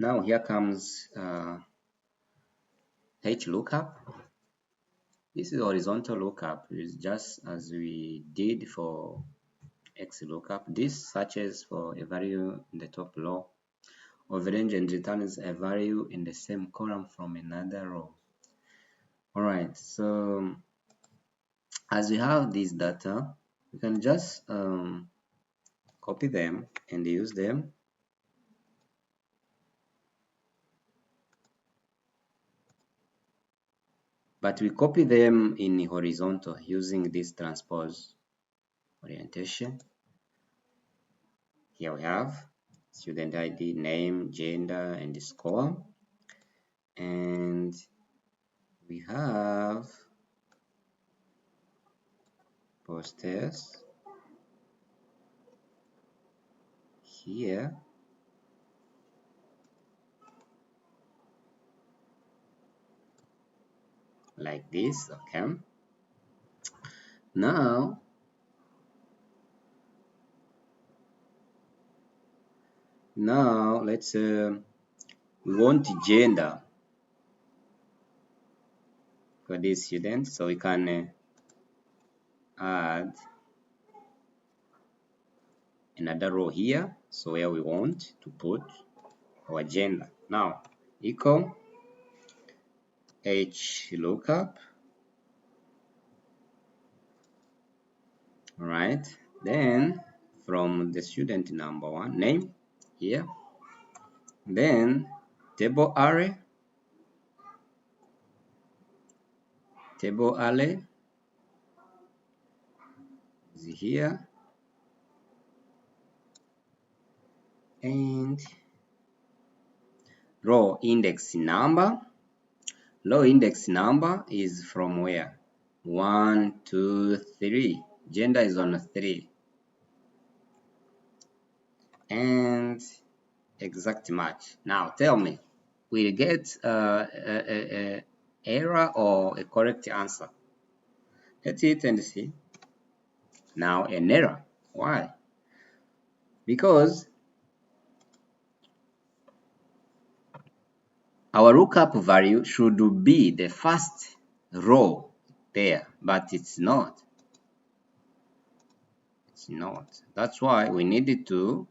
Now here comes HLOOKUP. This is horizontal lookup. It's just as we did for XLOOKUP. This searches for a value in the top row of a range and returns a value in the same column from another row. Alright, so as we have this data, we can just copy them and use them. But we copy them in horizontal using this transpose orientation. Here we have student ID, name, gender, and the score. And we have posters here. Like this, okay. Now let's we want gender for this student, so we can add another row here, so where we want to put our gender. Now equal HLOOKUP. Right, then from the student number one, name here, then table array is here, and row index number. Row index number is from where? 1, 2, 3. Gender is on 3. And exact match. Now tell me, will get a error or a correct answer? Let's hit and see. Now an error. Why? Because our lookup value should be the first row there, but it's not. It's not. That's why we needed to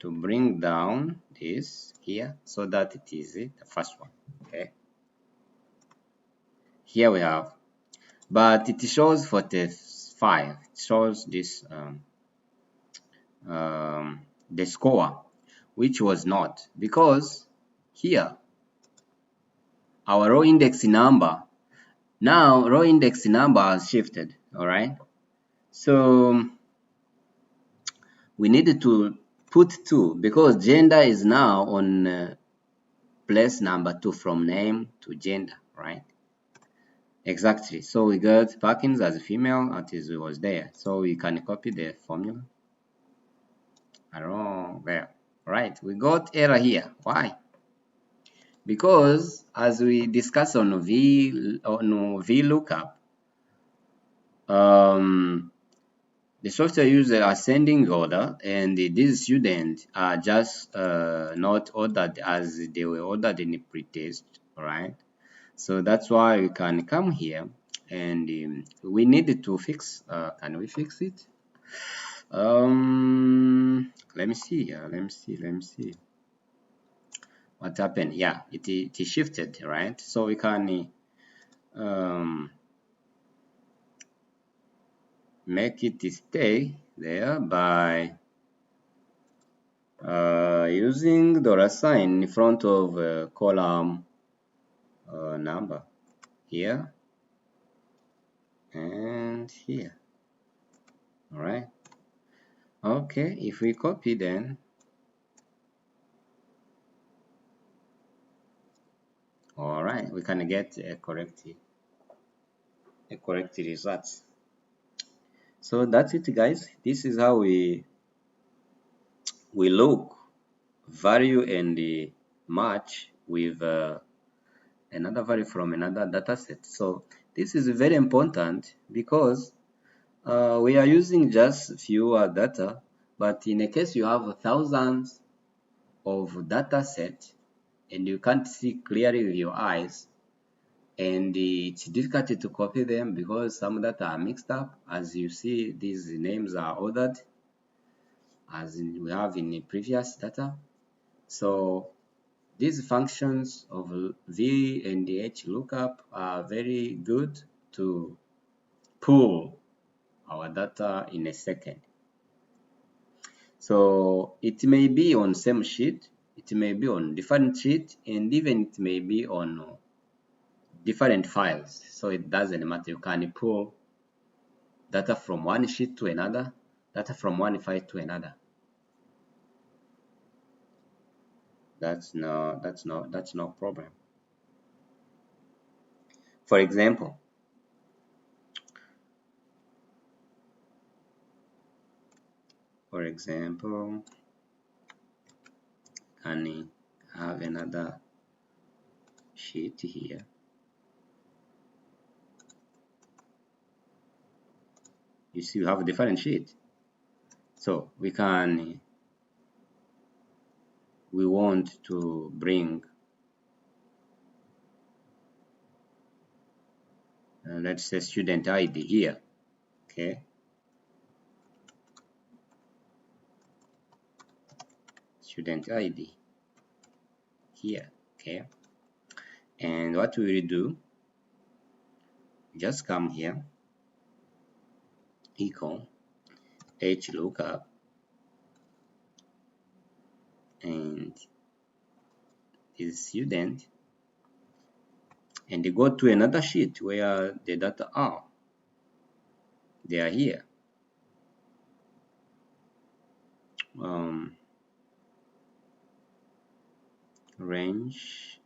bring down this here so that it is the first one. Okay. Here we have, but it shows 45. It shows this the score, which was not, because here our row index number, now row index number has shifted. All right, so we needed to put 2 because gender is now on place number 2 from name to gender, right? Exactly. So we got Perkins as a female, as it was there. So we can copy the formula around there. Right, we got error here. Why? Because as we discussed on VLOOKUP, the software uses ascending order, and these students are just not ordered as they were ordered in the pretest, right? So that's why we can come here, and we need to fix. Can we fix it? Let me see. Let me see. What happened? Yeah, it shifted, right? So we can make it stay there by using $sign in front of column number here and here. All right. Okay, if we copy, then all right, we can get a correct result. So that's it, guys. This is how we look value and match with another value from another data set. So this is very important because we are using just fewer data, But in a case you have thousands of data set and you can't see clearly with your eyes, and it's difficult to copy them because some data are mixed up. As you see, these names are ordered as we have in the previous data. So these functions of V and H lookup are very good to pull our data in a second. So it may be on same sheet, it may be on different sheet, and even it may be on different files. So it doesn't matter. You can pull data from one sheet to another, data from one file to another. That's no problem. For example, can have another sheet here. You see, we have a different sheet. So we want to bring, let's say, student ID here. Okay. Student ID here. Okay. And what we will do, just come here, equal HLOOKUP, and is student, and they go to another sheet where the data are. They are here. Range,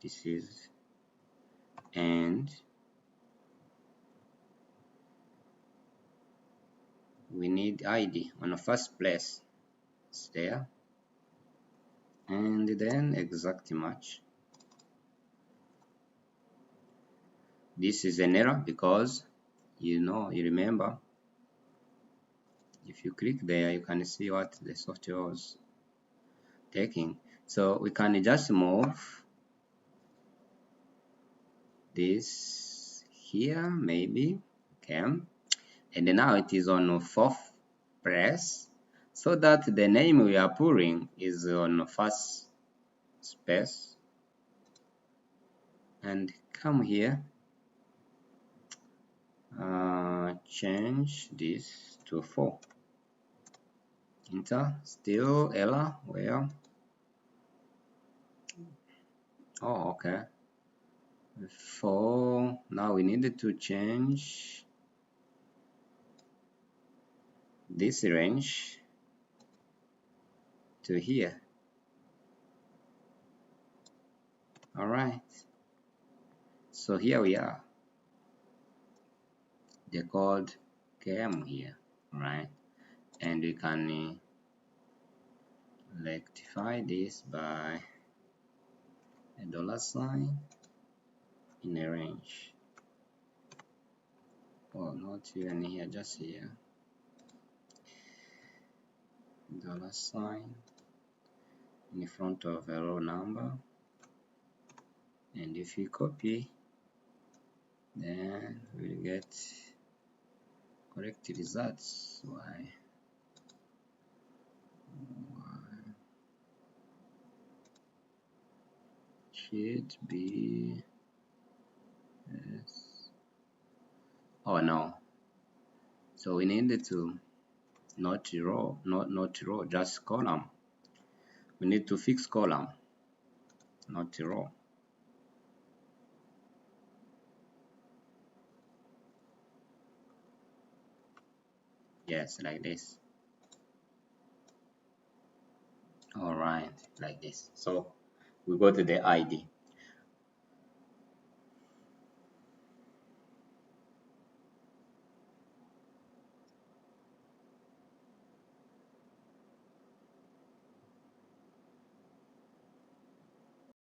this is, and we need ID on the first place. It's there, and then exact match. This is an error because you remember, if you click there, you can see what the software was taking. So we can just move this here, maybe. Okay, and now it is on fourth press, so that the name we are pulling is on first space. And come here, change this to 4. Enter. Still error. Where? Oh, okay. 4. Now we needed to change this range to here. All right. So here we are. The code came here, right? And we can rectify this by a $sign in a range. Well, not even here, just here. $sign in front of a row number, and if we copy, then we'll get correct results. Why should be yes. Oh no, so we needed to not row, just column. We need to fix column, not row. Yes, like this. All right, like this. So we go to the ID.